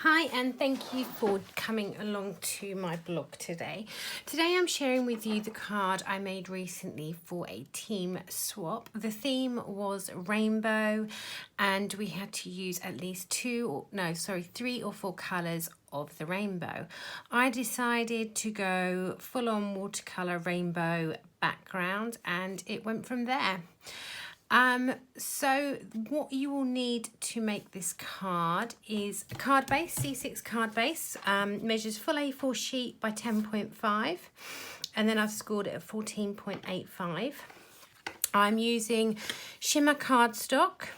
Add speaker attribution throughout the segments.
Speaker 1: Hi, and thank you for coming along to my blog today. Today I'm sharing with you the card I made recently for a team swap. The theme was rainbow, and we had to use at least 3 or 4 colours of the rainbow. I decided to go full-on watercolour rainbow background, and it went from there. So what you will need to make this card is a card base, C6 card base, measures full A4 sheet by 10.5, and then I've scored it at 14.85. I'm using shimmer cardstock,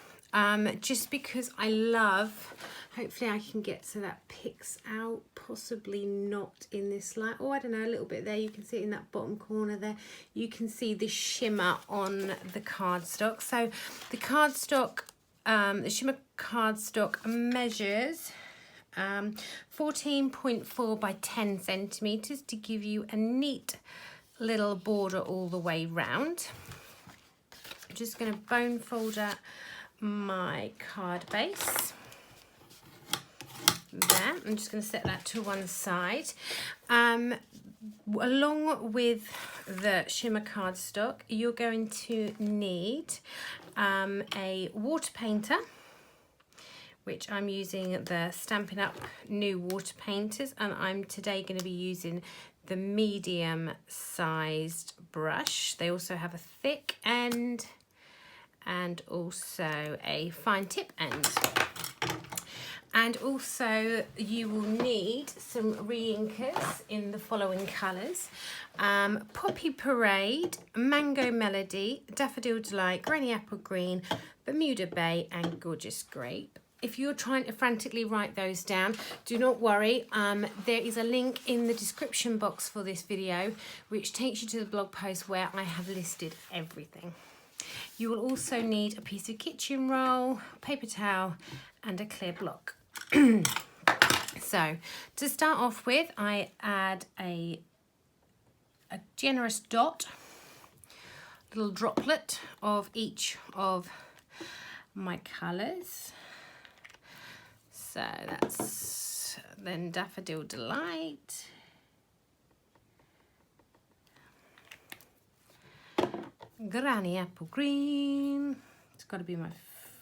Speaker 1: just because I love, hopefully I can get so that picks out, possibly not in this light. Oh, I don't know, a little bit there. You can see it in that bottom corner there. You can see the shimmer on the cardstock. So the cardstock, the shimmer cardstock measures 14.4 by 10 centimetres to give you a neat little border all the way round. I'm just going to bone folder my card base. There, I'm just going to set that to one side. Along with the shimmer cardstock, you're going to need a water painter, which I'm using the Stampin Up new water painters, and I'm today going to be using the medium sized brush. They also have a thick end and also a fine tip end. And also you will need some re-inkers in the following colours. Poppy Parade, Mango Melody, Daffodil Delight, Granny Apple Green, Bermuda Bay and Gorgeous Grape. If you're trying to frantically write those down, do not worry. There is a link in the description box for this video which takes you to the blog post where I have listed everything. You will also need a piece of kitchen roll, paper towel and a clear block. So to start off with, I add a generous dot, little droplet of each of my colours. So that's then Daffodil Delight, Granny Apple Green, it's got to be my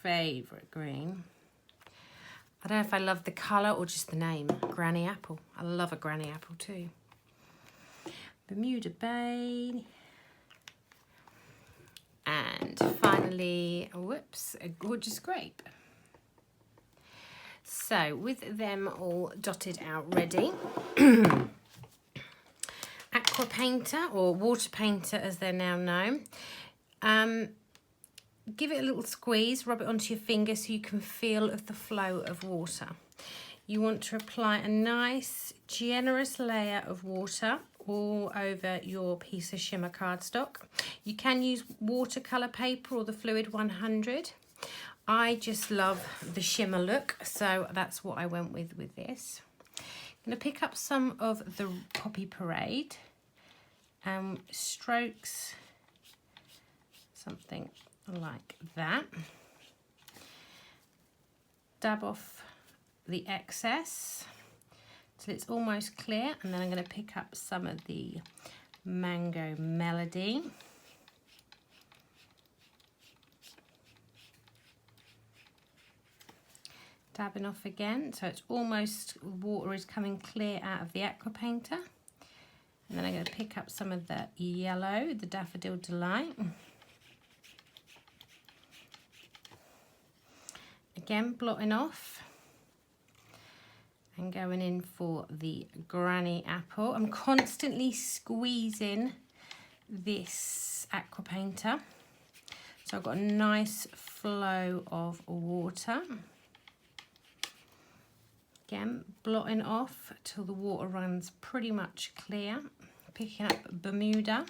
Speaker 1: favourite green. I don't know if I love the colour or just the name, Granny Apple. I love a Granny Apple too. Bermuda Bay. And finally, whoops, a Gorgeous Grape. So with them all dotted out ready, Aqua Painter, or Water Painter as they're now known, give it a little squeeze, rub it onto your finger so you can feel of the flow of water. You want to apply a nice generous layer of water all over your piece of shimmer cardstock. You can use watercolour paper or the Fluid 100. I just love the shimmer look, so that's what I went with this. I'm going to pick up some of the Poppy Parade, strokes something like that. Dab off the excess till it's almost clear, and then I'm going to pick up some of the Mango Melody. Dabbing off again, so it's almost, water is coming clear out of the Aqua Painter. And then I'm going to pick up some of the yellow, the Daffodil Delight. Again, blotting off and going in for the Granny Apple. I'm constantly squeezing this Aqua Painter, so I've got a nice flow of water. Again, blotting off till the water runs pretty much clear. Picking up Bermuda.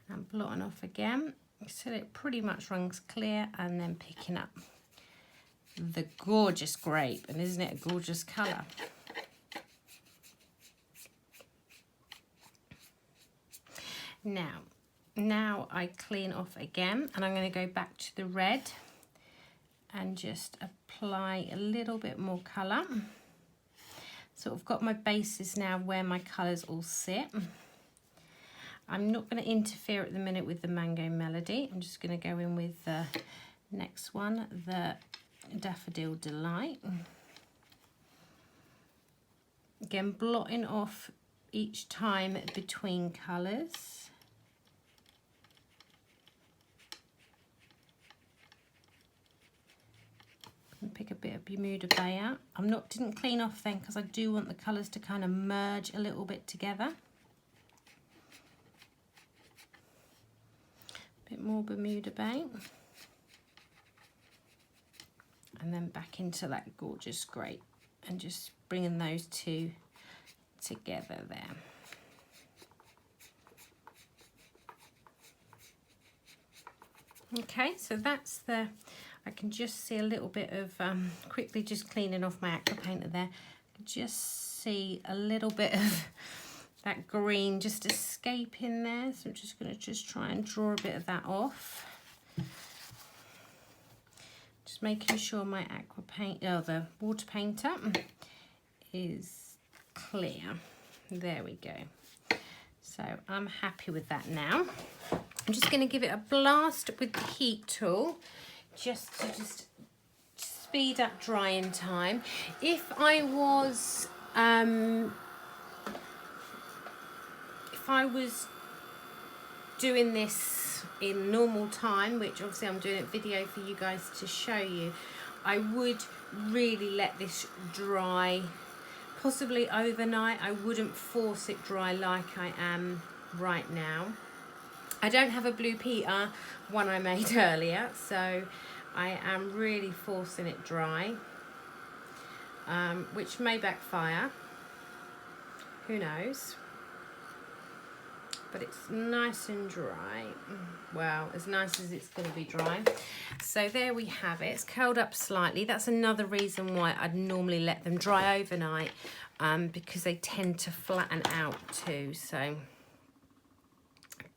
Speaker 1: And blotting off again so it pretty much runs clear, and then picking up the Gorgeous Grape, and isn't it a gorgeous colour? Now Now I clean off again, and I'm going to go back to the red and just apply a little bit more colour. So I've got my bases now where my colours all sit. I'm not going to interfere at the minute with the Mango Melody. I'm just going to go in with the next one, the Daffodil Delight. Again, blotting off each time between colours. And pick a bit of Bermuda Bay out. Didn't clean off then because I do want the colours to kind of merge a little bit together. A bit more Bermuda Bay. And then back into that gorgeous grey and just bringing those two together there. Okay, so that's the, I can just see a little bit of, quickly just cleaning off my Aqua Painter there, I can just see a little bit of that green just escaping there, so I'm just going to just try and draw a bit of that off. Just making sure my Aqua Paint, the water painter is clear. There we go. So I'm happy with that now. I'm just going to give it a blast with the heat tool, just to speed up drying time. If I was doing this in normal time, which obviously I'm doing a video for you guys to show you, I would really let this dry, possibly overnight. I wouldn't force it dry like I am right now. I don't have a blue Peter one I made earlier, so I am really forcing it dry, which may backfire, who knows, but it's nice and dry. Well, as nice as it's going to be dry. So there we have it. It's curled up slightly. That's another reason why I'd normally let them dry overnight, because they tend to flatten out too. So,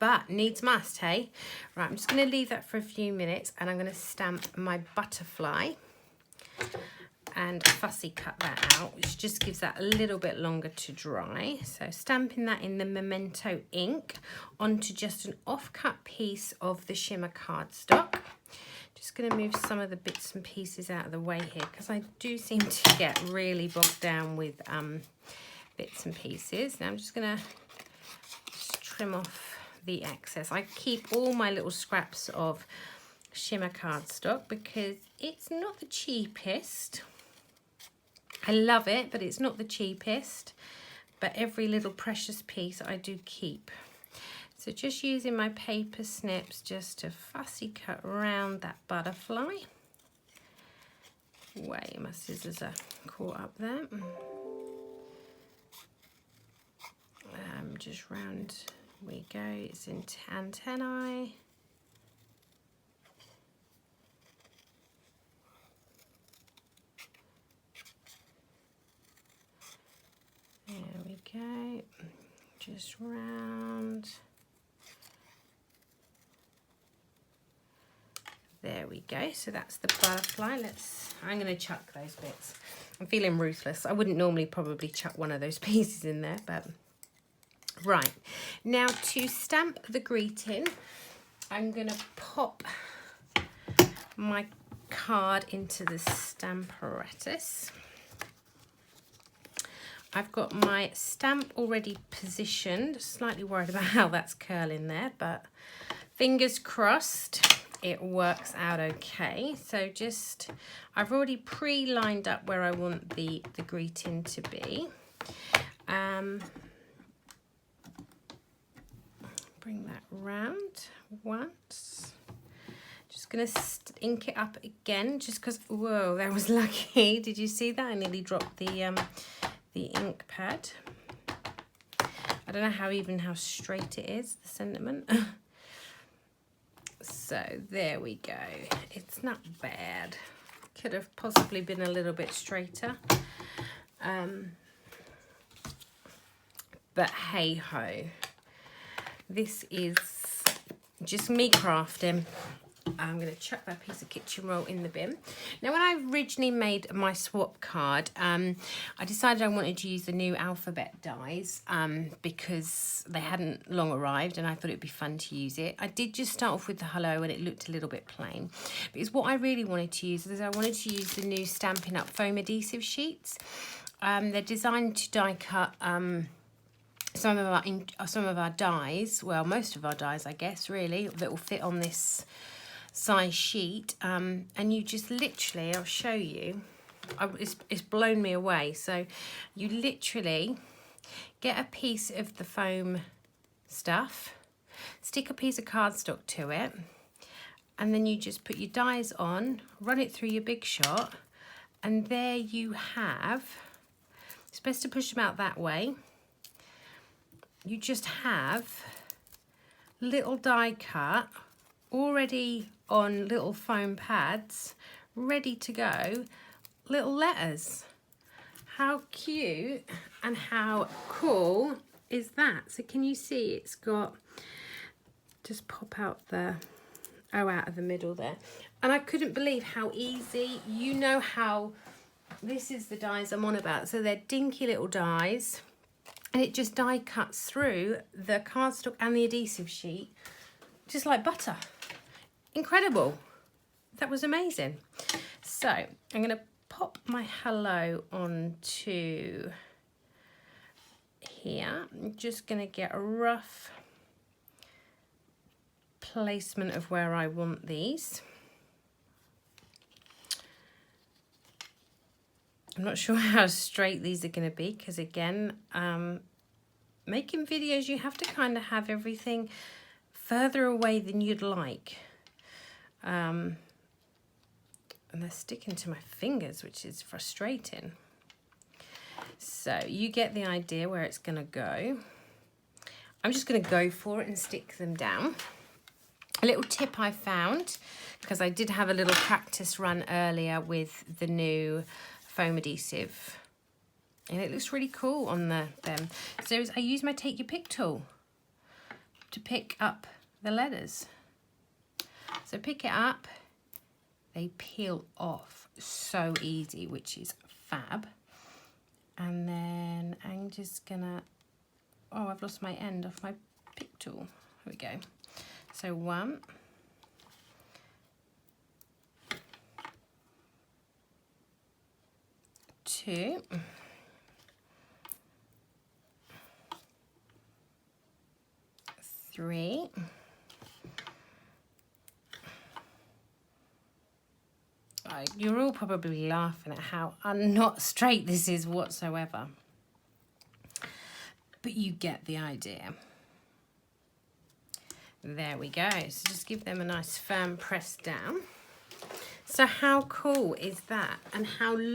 Speaker 1: but needs must, hey? Right, I'm just going to leave that for a few minutes, and I'm going to stamp my butterfly and fussy cut that out, which just gives that a little bit longer to dry. So stamping that in the Memento ink onto just an off-cut piece of the shimmer cardstock. Just going to move some of the bits and pieces out of the way here, because I do seem to get really bogged down with bits and pieces. Now I'm just going to trim off the excess. I keep all my little scraps of shimmer cardstock because it's not the cheapest. I love it, but it's not the cheapest. But every little precious piece I do keep. So just using my paper snips just to fussy cut around that butterfly. Wait, my scissors are caught up there. Just round we go. It's in antennae. There we go. Just round. There we go. So that's the butterfly. I'm going to chuck those bits. I'm feeling ruthless. I wouldn't normally probably chuck one of those pieces in there, but right. Now to stamp the greeting, I'm going to pop my card into the stamp apparatus. I've got my stamp already positioned. Slightly worried about how that's curling there, but fingers crossed it works out okay. So just, I've already pre-lined up where I want the greeting to be. Bring that round once. Just gonna ink it up again, just because, whoa, that was lucky. Did you see that? I nearly dropped the ink pad. I don't know how straight it is, the sentiment. So there we go. It's not bad. Could have possibly been a little bit straighter. But hey ho. This is just me crafting. I'm going to chuck that piece of kitchen roll in the bin. Now, when I originally made my swap card, I decided I wanted to use the new alphabet dies because they hadn't long arrived and I thought it'd be fun to use it. I did just start off with the hello and it looked a little bit plain. Because what I really wanted to use is I wanted to use the new Stampin' Up foam adhesive sheets. They're designed to die cut some of our dies, well, most of our dies, I guess, really, that will fit on this size sheet, and you just literally, I'll show you, it's blown me away. So you literally get a piece of the foam stuff, stick a piece of cardstock to it, and then you just put your dies on, run it through your Big Shot, and there you have, it's best to push them out that way, you just have little die cut already on little foam pads, ready to go, little letters. How cute and how cool is that? So can you see it's got, just pop out the, out of the middle there. And I couldn't believe how easy, you know how, this is the dies I'm on about. So they're dinky little dies and it just die cuts through the cardstock and the adhesive sheet, just like butter. Incredible. That was amazing. So I'm going to pop my hello onto here. I'm just going to get a rough placement of where I want these. I'm not sure how straight these are going to be because, again, making videos, you have to kind of have everything further away than you'd like. And they're sticking to my fingers, which is frustrating. So you get the idea where it's going to go. I'm just going to go for it and stick them down. A little tip I found, because I did have a little practice run earlier with the new foam adhesive, and it looks really cool on them. So I use my Take Your Pick tool to pick up the letters. So pick it up, they peel off so easy, which is fab. And then I'm just gonna, oh, I've lost my end off my pick tool. Here we go. So 1, 2, 3, 4. You're all probably laughing at how not straight this is whatsoever, but you get the idea. There we go. So just give them a nice firm press down. So how cool is that? And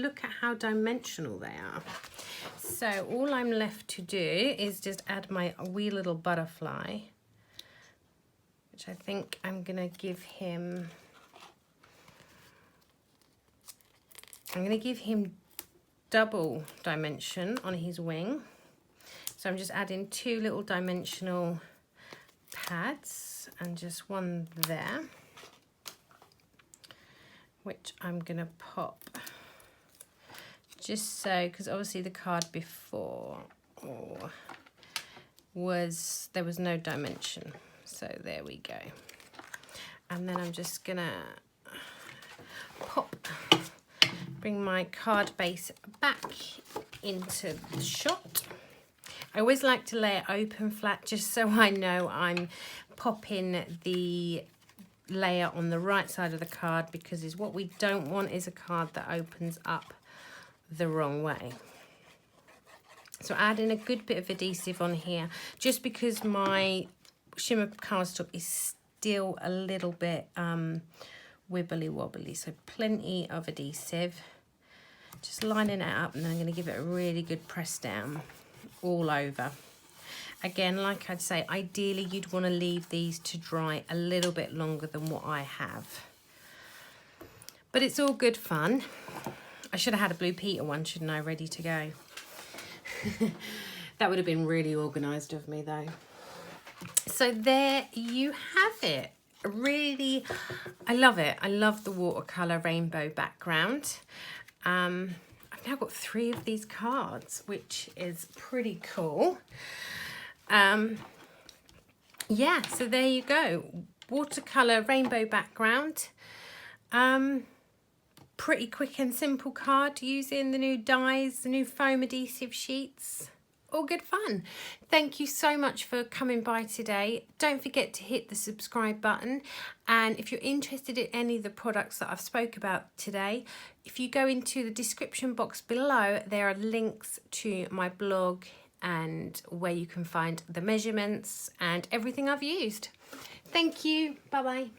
Speaker 1: look at how dimensional they are. So all I'm left to do is just add my wee little butterfly, which I think I'm gonna give him, double dimension on his wing. So I'm just adding 2 little dimensional pads and just one there, which I'm gonna pop just so, because obviously the card before there was no dimension. So there we go. And then I'm just gonna bring my card base back into the shot. I always like to lay it open flat just so I know I'm popping the layer on the right side of the card, because what we don't want is a card that opens up the wrong way. So adding a good bit of adhesive on here, just because my shimmer cardstock is still a little bit wibbly wobbly. So plenty of adhesive, just lining it up, and then I'm going to give it a really good press down all over. Again, like I'd say, ideally you'd want to leave these to dry a little bit longer than what I have. But it's all good fun. I should have had a Blue Peter one, shouldn't I, ready to go. That would have been really organised of me though. So there you have it. Really, I love it. I love the watercolour rainbow background. I've now got 3 of these cards, which is pretty cool. Yeah, so there you go. Watercolour rainbow background. Pretty quick and simple card using the new dies, the new foam adhesive sheets. All good fun. Thank you so much for coming by today. Don't forget to hit the subscribe button, and if you're interested in any of the products that I've spoke about today, if you go into the description box below, there are links to my blog and where you can find the measurements and everything I've used. Thank you. Bye bye.